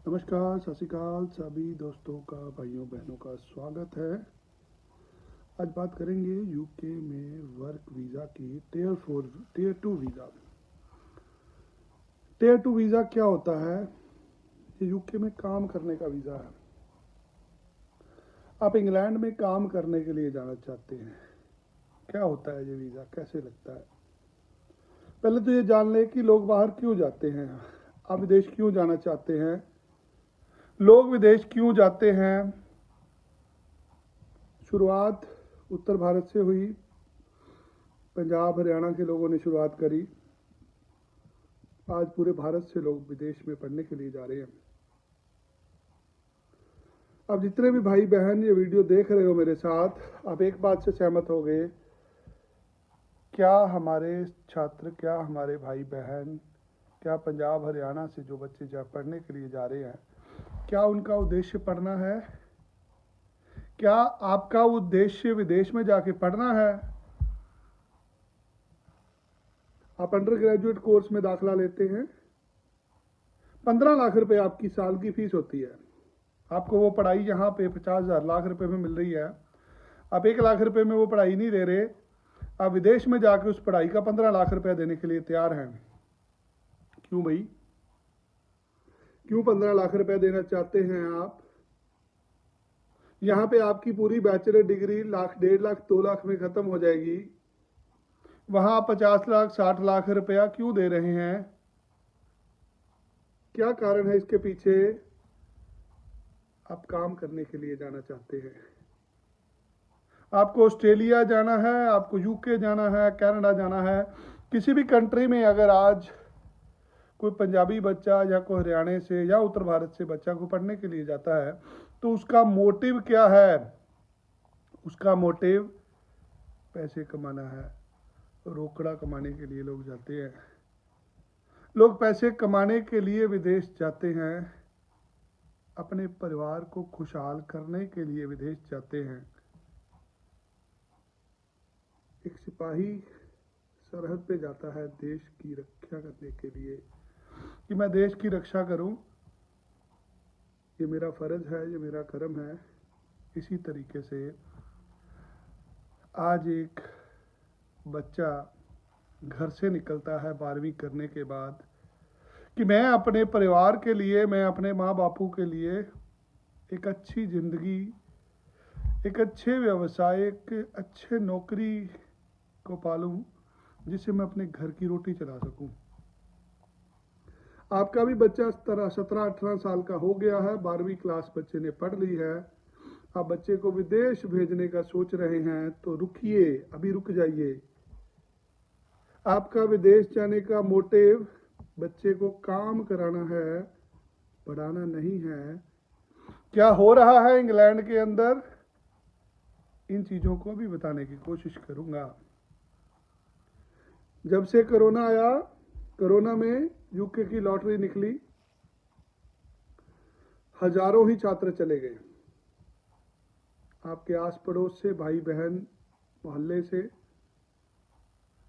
नमस्कार, सत श्री अकाल सभी दोस्तों का, भाइयों बहनों का स्वागत है। आज बात करेंगे यूके में वर्क वीज़ा की tier two visa. Tier two visa क्या होता है? ये यूके में काम करने का वीज़ा है। आप इंग्लैंड में काम करने के लिए जाना चाहते हैं। क्या होता है ये वीज़ा, कैसे लगता है? पहले तो ये जान लें कि लोग बाहर क्यों जाते हैं। आप विदेश क्यों जाना चाहते हैं? लोग विदेश क्यों जाते हैं? शुरुआत उत्तर भारत से हुई। पंजाब हरियाणा के लोगों ने शुरुआत करी। आज पूरे भारत से लोग विदेश में पढ़ने के लिए जा रहे हैं। अब जितने भी भाई बहन ये वीडियो देख रहे हो मेरे साथ, आप एक बात से सहमत हो गए, क्या हमारे छात्र, क्या हमारे भाई बहन, क्या पंजाब हरियाणा से जो बच्चे पढ़ने के लिए जा रहे हैं, क्या उनका उद्देश्य पढ़ना है? क्या आपका उद्देश्य विदेश में जाके पढ़ना है? आप अंडर ग्रेजुएट कोर्स में दाखिला लेते हैं, 15 लाख रुपए आपकी साल की फीस होती है। आपको वो पढ़ाई यहाँ पे 50,000 लाख रुपए में मिल रही है। आप 1 लाख रुपए में वो पढ़ाई नहीं दे रहे, आप विदेश में जाके उस पढ़ाई का 15 लाख रुपया देने के लिए तैयार हैं। क्यों भाई, क्यों 15 लाख रुपया देना चाहते हैं आप? यहाँ पे आपकी पूरी बैचलर डिग्री लाख, 1.5 लाख, 2 लाख में खत्म हो जाएगी। वहां आप 50 लाख, 60 लाख रुपया क्यों दे रहे हैं? क्या कारण है इसके पीछे? आप काम करने के लिए जाना चाहते हैं। आपको ऑस्ट्रेलिया जाना है, आपको यूके जाना है, कनाडा जाना है। किसी भी कंट्री में अगर आज कोई पंजाबी बच्चा या कोई हरियाणा से या उत्तर भारत से बच्चा को पढ़ने के लिए जाता है, तो उसका मोटिव क्या है? उसका मोटिव पैसे कमाना है। रोकड़ा कमाने के लिए लोग जाते हैं। लोग पैसे कमाने के लिए विदेश जाते हैं, अपने परिवार को खुशहाल करने के लिए विदेश जाते हैं। एक सिपाही सरहद पे जाता है देश की रक्षा करने के लिए, कि मैं देश की रक्षा करूं, ये मेरा फर्ज है, ये मेरा कर्म है। इसी तरीके से आज एक बच्चा घर से निकलता है 12वीं करने के बाद, कि मैं अपने परिवार के लिए, मैं अपने माँ बापू के लिए एक अच्छी ज़िंदगी, एक अच्छे व्यवसाय, एक अच्छे नौकरी को पालूं, जिससे मैं अपने घर की रोटी चला सकूं। आपका भी बच्चा 17-18 साल का हो गया है, 12वीं क्लास बच्चे ने पढ़ ली है, आप बच्चे को विदेश भेजने का सोच रहे हैं, तो रुकिए, अभी रुक जाइए। आपका विदेश जाने का मोटिव बच्चे को काम कराना है, पढ़ाना नहीं है। क्या हो रहा है इंग्लैंड के अंदर, इन चीज़ों को भी बताने की कोशिश करूंगा। जब से कोरोना आया, कोरोना में यूके की लॉटरी निकली, हजारों ही छात्र चले गए। आपके आस पड़ोस से, भाई बहन, मोहल्ले से,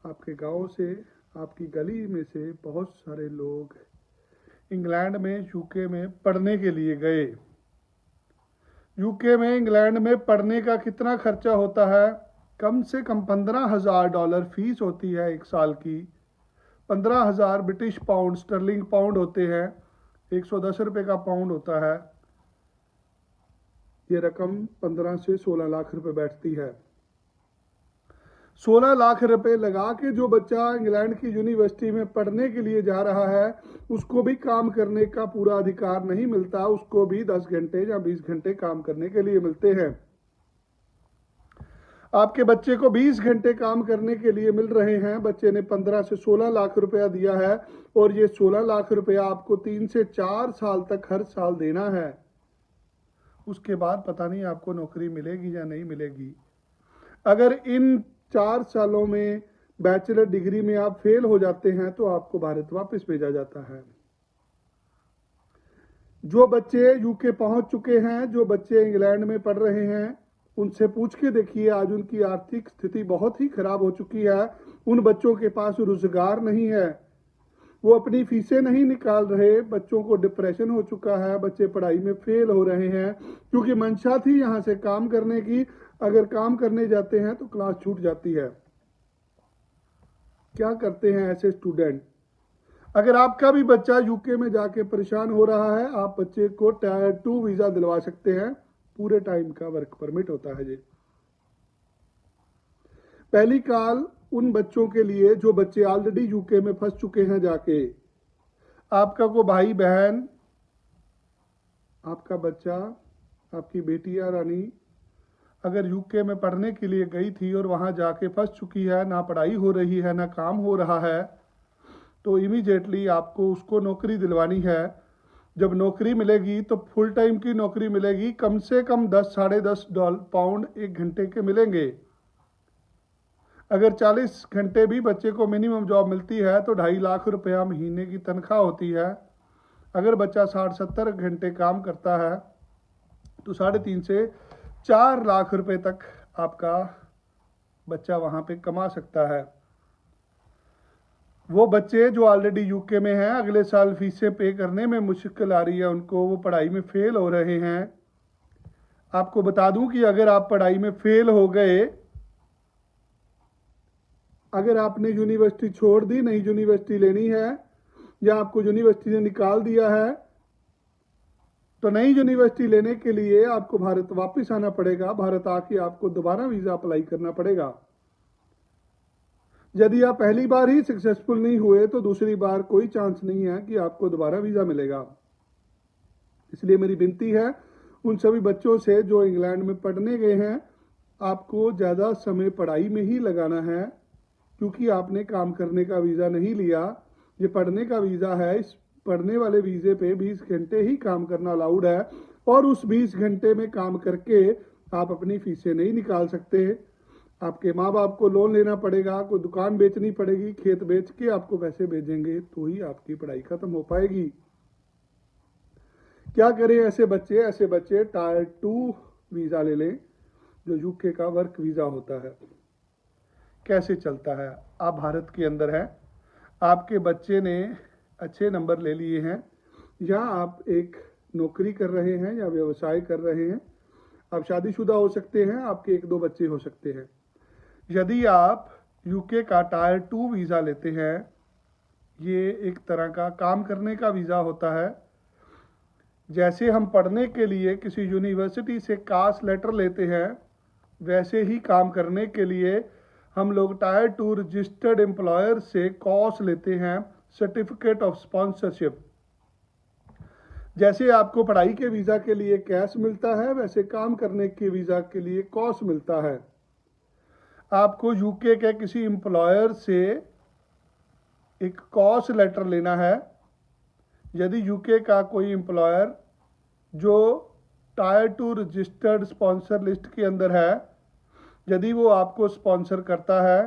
आपके गांव से, आपकी गली में से बहुत सारे लोग इंग्लैंड में, यूके में पढ़ने के लिए गए। यूके में, इंग्लैंड में पढ़ने का कितना खर्चा होता है? कम से कम $15,000 फीस होती है एक साल की। 15,000 ब्रिटिश पाउंड, स्टर्लिंग पाउंड होते हैं, 110 रुपये का पाउंड होता है। ये रकम 15 से 16 लाख रुपए बैठती है। 16 लाख रुपए लगा के जो बच्चा इंग्लैंड की यूनिवर्सिटी में पढ़ने के लिए जा रहा है, उसको भी काम करने का पूरा अधिकार नहीं मिलता। उसको भी 10 घंटे या 20 घंटे काम करने के लिए मिलते हैं। आपके बच्चे को 20 घंटे काम करने के लिए मिल रहे हैं। बच्चे ने 15 से 16 लाख रुपया दिया है, और ये 16 लाख रुपया आपको 3 से 4 साल तक हर साल देना है। उसके बाद पता नहीं आपको नौकरी मिलेगी या नहीं मिलेगी। अगर इन 4 सालों में बैचलर डिग्री में आप फेल हो जाते हैं, तो आपको भारत वापस भेजा जाता है। जो बच्चे यूके पहुंच चुके हैं, जो बच्चे इंग्लैंड में पढ़ रहे हैं, उनसे पूछ के देखिए, आज उनकी आर्थिक स्थिति बहुत ही खराब हो चुकी है। उन बच्चों के पास रोजगार नहीं है। वो अपनी फीसें नहीं निकाल रहे, बच्चों को डिप्रेशन हो चुका है, बच्चे पढ़ाई में फेल हो रहे हैं, क्योंकि मंशा थी यहाँ से काम करने की, अगर काम करने जाते हैं तो क्लास छूट जाती है। क्या करते हैं ऐसे स्टूडेंट? अगर आपका भी बच्चा यूके में जाके परेशान हो रहा है, आप बच्चे को टायर 2 वीजा दिलवा सकते हैं, पूरे टाइम का वर्क परमिट होता है जी। पहली कॉल उन बच्चों के लिए जो बच्चे ऑलरेडी यूके में फंस चुके हैं जाके। आपका को भाई बहन, आपका बच्चा, आपकी बेटी या रानी अगर यूके में पढ़ने के लिए गई थी और वहां जाके फंस चुकी है, ना पढ़ाई हो रही है ना काम हो रहा है, तो इमीडिएटली आपको उसको नौकरी दिलवानी है। जब नौकरी मिलेगी तो फुल टाइम की नौकरी मिलेगी, कम से कम 10 साढ़े 10 पाउंड एक घंटे के मिलेंगे। अगर 40 घंटे भी बच्चे को मिनिमम जॉब मिलती है तो 2.5 लाख रुपया महीने की तनख्वाह होती है। अगर बच्चा 60-70 घंटे काम करता है तो 3.5 से 4 लाख रुपए तक आपका बच्चा वहाँ पे कमा सकता है। वो बच्चे जो ऑलरेडी यूके में हैं, अगले साल फीसें पे करने में मुश्किल आ रही है उनको, वो पढ़ाई में फेल हो रहे हैं। आपको बता दूं कि अगर आप पढ़ाई में फेल हो गए, अगर आपने यूनिवर्सिटी छोड़ दी, नई यूनिवर्सिटी लेनी है, या आपको यूनिवर्सिटी ने निकाल दिया है, तो नई यूनिवर्सिटी लेने के लिए आपको भारत वापस आना पड़ेगा। भारत आके आपको दोबारा वीजा अप्लाई करना पड़ेगा। यदि आप पहली बार ही सक्सेसफुल नहीं हुए तो दूसरी बार कोई चांस नहीं है कि आपको दोबारा वीजा मिलेगा। इसलिए मेरी विनती है उन सभी बच्चों से जो इंग्लैंड में पढ़ने गए हैं, आपको ज़्यादा समय पढ़ाई में ही लगाना है, क्योंकि आपने काम करने का वीज़ा नहीं लिया, ये पढ़ने का वीज़ा है। इस पढ़ने वाले वीज़े पे 20 घंटे ही काम करना अलाउड है, और उस 20 घंटे में काम करके आप अपनी फीसें नहीं निकाल सकते। आपके माँ बाप को लोन लेना पड़ेगा, कोई दुकान बेचनी पड़ेगी, खेत बेच के आपको पैसे भेजेंगे तो ही आपकी पढ़ाई खत्म हो पाएगी। क्या करें ऐसे बच्चे? ऐसे बच्चे टायर 2 वीज़ा ले लें, जो यूके का वर्क वीज़ा होता है। कैसे चलता है? आप भारत के अंदर हैं, आपके बच्चे ने अच्छे नंबर ले लिए हैं, या आप एक नौकरी कर रहे हैं या व्यवसाय कर रहे हैं, आप शादीशुदा हो सकते हैं, आपके 1-2 बच्चे हो सकते हैं। यदि आप यूके का टायर 2 वीज़ा लेते हैं, ये एक तरह का काम करने का वीज़ा होता है। जैसे हम पढ़ने के लिए किसी यूनिवर्सिटी से कास्ट लेटर लेते हैं, वैसे ही काम करने के लिए हम लोग टायर 2 रजिस्टर्ड एम्प्लॉयर से कॉस लेते हैं, सर्टिफिकेट ऑफ स्पॉन्सरशिप। जैसे आपको पढ़ाई के वीज़ा के लिए कैश मिलता है, वैसे काम करने के वीज़ा के लिए कॉस मिलता है। आपको यूके के किसी एम्प्लॉयर से एक कॉस लेटर लेना है। यदि यूके का कोई एम्प्लॉयर जो टायर 2 रजिस्टर्ड स्पॉन्सर लिस्ट के अंदर है, यदि वो आपको स्पॉन्सर करता है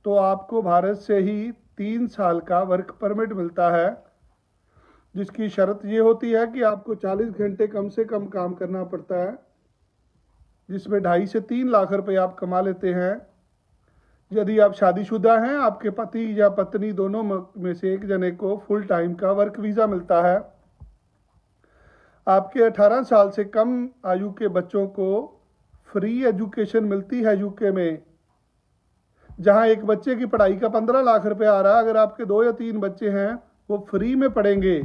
तो आपको भारत से ही 3 साल का वर्क परमिट मिलता है, जिसकी शर्त ये होती है कि आपको 40 घंटे कम से कम काम करना पड़ता है, जिसमें 2.5 से 3 लाख रुपए आप कमा लेते हैं। यदि आप शादीशुदा हैं, आपके पति या पत्नी दोनों में से एक जने को फुल टाइम का वर्क वीज़ा मिलता है। आपके 18 साल से कम आयु के बच्चों को फ्री एजुकेशन मिलती है यूके में। जहां एक बच्चे की पढ़ाई का 15 लाख रुपए आ रहा है, अगर आपके 2 या 3 बच्चे हैं वो फ्री में पढ़ेंगे।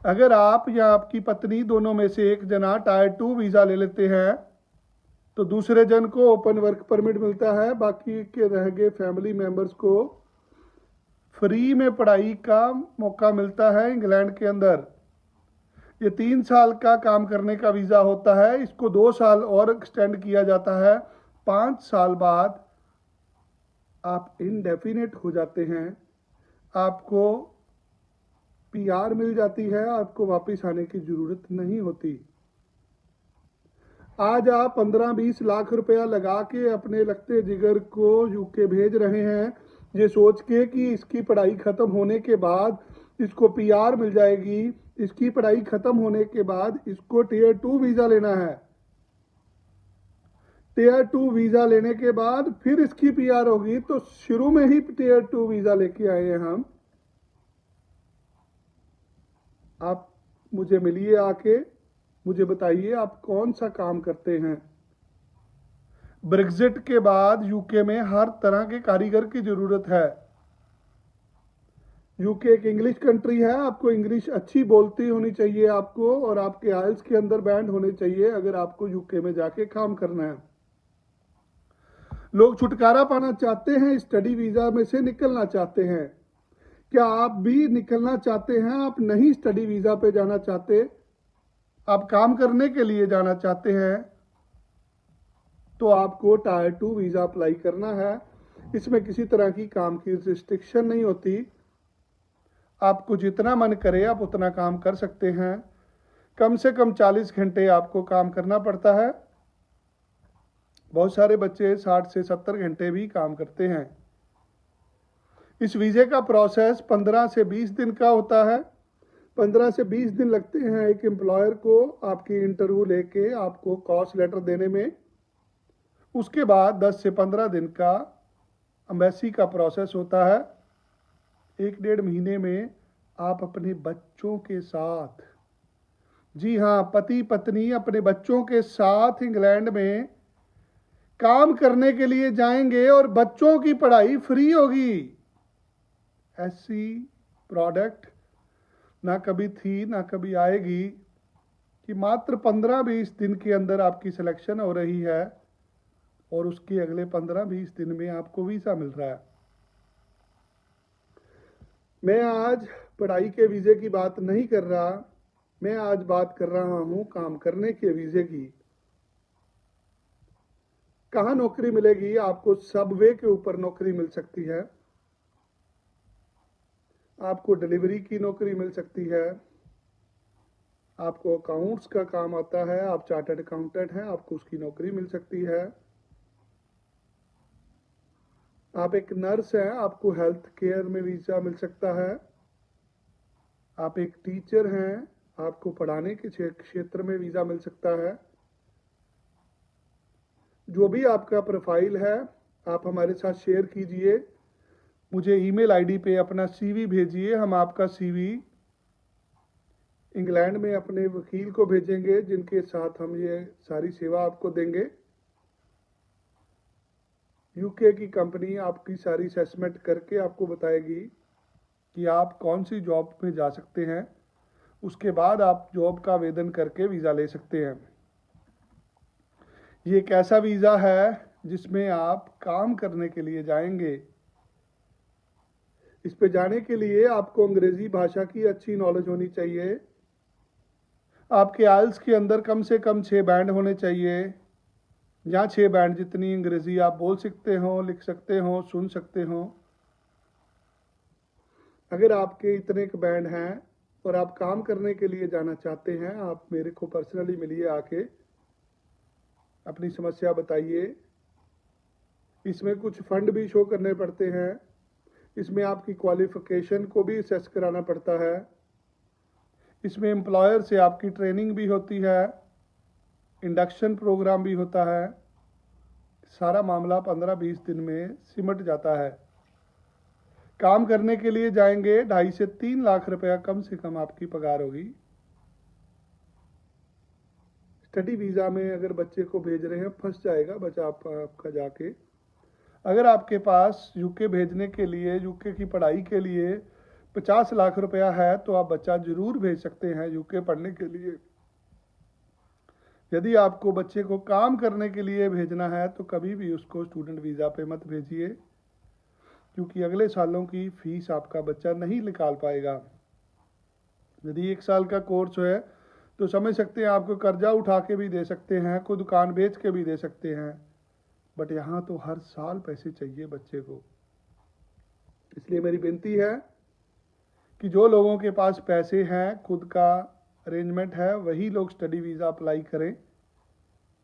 अगर आप या आपकी पत्नी दोनों में से एक जना टायर 2 वीज़ा ले लेते हैं तो दूसरे जन को ओपन वर्क परमिट मिलता है, बाकी के रह गए फैमिली मेंबर्स को फ्री में पढ़ाई का मौका मिलता है इंग्लैंड के अंदर। ये 3 साल का काम करने का वीज़ा होता है, इसको 2 साल और एक्सटेंड किया जाता है। 5 साल बाद आप इनडेफिनेट हो जाते हैं, आपको पीआर मिल जाती है, आपको वापस आने की ज़रूरत नहीं होती। आज आप 15-20 लाख रुपया लगा के अपने लगते जिगर को यूके भेज रहे हैं, ये सोच के कि इसकी पढ़ाई ख़त्म होने के बाद इसको पीआर मिल जाएगी, इसकी पढ़ाई ख़त्म होने के बाद इसको टायर 2 वीज़ा लेना है। टियर 2 वीज़ा लेने के बाद फिर इसकी पीआर होगी। तो शुरू में ही टियर 2 वीज़ा लेके आए हैं हम। आप मुझे मिलिए आके, मुझे बताइए आप कौन सा काम करते हैं। ब्रेग्जिट के बाद यूके में हर तरह के कारीगर की ज़रूरत है। यूके एक इंग्लिश कंट्री है, आपको इंग्लिश अच्छी बोलती होनी चाहिए आपको, और आपके आइल्स के अंदर बैंड होने चाहिए अगर आपको यूके में जाके काम करना है। लोग छुटकारा पाना चाहते हैं, स्टडी वीज़ा में से निकलना चाहते हैं। क्या आप भी निकलना चाहते हैं? आप नहीं स्टडी वीज़ा पे जाना चाहते, आप काम करने के लिए जाना चाहते हैं, तो आपको टायर 2 वीज़ा अप्लाई करना है। इसमें किसी तरह की काम की रिस्ट्रिक्शन नहीं होती। आपको जितना मन करे आप उतना काम कर सकते हैं। कम से कम 40 घंटे आपको काम करना पड़ता है। बहुत सारे बच्चे 60 से 70 घंटे भी काम करते हैं। इस वीज़े का प्रोसेस 15 से 20 दिन का होता है। 15 से 20 दिन लगते हैं एक एम्प्लॉयर को आपकी इंटरव्यू लेके आपको कॉस्ट लेटर देने में। उसके बाद 10 से 15 दिन का एम्बेसी का प्रोसेस होता है। 1-1.5 महीने में आप अपने बच्चों के साथ, जी हाँ, पति पत्नी अपने बच्चों के साथ इंग्लैंड में काम करने के लिए जाएंगे और बच्चों की पढ़ाई फ्री होगी। ऐसी प्रोडक्ट ना कभी थी ना कभी आएगी कि मात्र 15-20 दिन के अंदर आपकी सिलेक्शन हो रही है और उसके अगले 15-20 दिन में आपको वीज़ा मिल रहा है। मैं आज पढ़ाई के वीज़े की बात नहीं कर रहा, मैं आज बात कर रहा हूँ काम करने के वीज़े की। कहाँ नौकरी मिलेगी? आपको सबवे के ऊपर नौकरी मिल सकती है, आपको डिलीवरी की नौकरी मिल सकती है, आपको अकाउंट्स का काम आता है, आप चार्टर्ड अकाउंटेंट हैं, आपको उसकी नौकरी मिल सकती है। आप एक नर्स हैं, आपको हेल्थ केयर में वीज़ा मिल सकता है। आप एक टीचर हैं, आपको पढ़ाने के क्षेत्र में वीज़ा मिल सकता है। जो भी आपका प्रोफाइल है आप हमारे साथ शेयर कीजिए। मुझे ईमेल आईडी पे अपना सीवी भेजिए। हम आपका सीवी इंग्लैंड में अपने वकील को भेजेंगे, जिनके साथ हम ये सारी सेवा आपको देंगे। यूके की कंपनी आपकी सारी असेसमेंट करके आपको बताएगी कि आप कौन सी जॉब में जा सकते हैं। उसके बाद आप जॉब का आवेदन करके वीज़ा ले सकते हैं। ये एक ऐसा वीज़ा है जिसमें आप काम करने के लिए जाएंगे। इस पे जाने के लिए आपको अंग्रेजी भाषा की अच्छी नॉलेज होनी चाहिए। आपके आइल्स के अंदर कम से कम 6 बैंड होने चाहिए। जहाँ 6 बैंड जितनी अंग्रेजी आप बोल सकते हो, लिख सकते हो, सुन सकते हो। अगर आपके इतने बैंड हैं और आप काम करने के लिए जाना चाहते हैं, आप मेरे को पर्सनली मिलिए आके, अपनी समस्या बताइए। इसमें कुछ फंड भी शो करने पड़ते हैं। इसमें आपकी क्वालिफिकेशन को भी असेस कराना पड़ता है। इसमें एम्प्लॉयर से आपकी ट्रेनिंग भी होती है, इंडक्शन प्रोग्राम भी होता है। सारा मामला 15-20 दिन में सिमट जाता है। काम करने के लिए जाएंगे 2.5 से 3 लाख रुपया कम से कम आपकी पगार होगी। स्टडी वीज़ा में अगर बच्चे को भेज रहे हैं, फंस जाएगा बच्चा आपका जाके। अगर आपके पास यूके भेजने के लिए, यूके की पढ़ाई के लिए 50 लाख रुपया है, तो आप बच्चा जरूर भेज सकते हैं यूके पढ़ने के लिए। यदि आपको बच्चे को काम करने के लिए भेजना है तो कभी भी उसको स्टूडेंट वीज़ा पे मत भेजिए, क्योंकि अगले सालों की फीस आपका बच्चा नहीं निकाल पाएगा। यदि 1 साल का कोर्स है तो समझ सकते हैं आपको कर्जा उठा के भी दे सकते हैं, कोई दुकान बेच के भी दे सकते हैं, बट यहाँ तो हर साल पैसे चाहिए बच्चे को। इसलिए मेरी विनती है कि जो लोगों के पास पैसे हैं, खुद का अरेंजमेंट है, वही लोग स्टडी वीज़ा अप्लाई करें।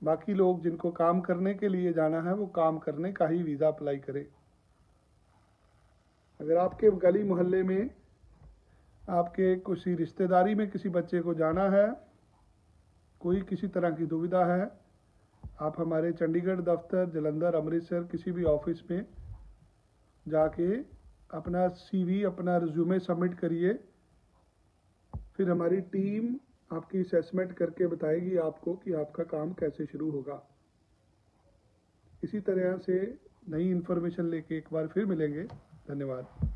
बाकी लोग जिनको काम करने के लिए जाना है वो काम करने का ही वीज़ा अप्लाई करें। अगर आपके गली मोहल्ले में, आपके किसी रिश्तेदारी में किसी बच्चे को जाना है, कोई किसी तरह की दुविधा है, आप हमारे चंडीगढ़ दफ्तर, जलंधर, अमृतसर किसी भी ऑफिस में जाके अपना CV, अपना रिज्यूमे सबमिट करिए। फिर हमारी टीम आपकी असेसमेंट करके बताएगी आपको कि आपका काम कैसे शुरू होगा। इसी तरह से नई इन्फॉर्मेशन लेके एक बार फिर मिलेंगे। धन्यवाद।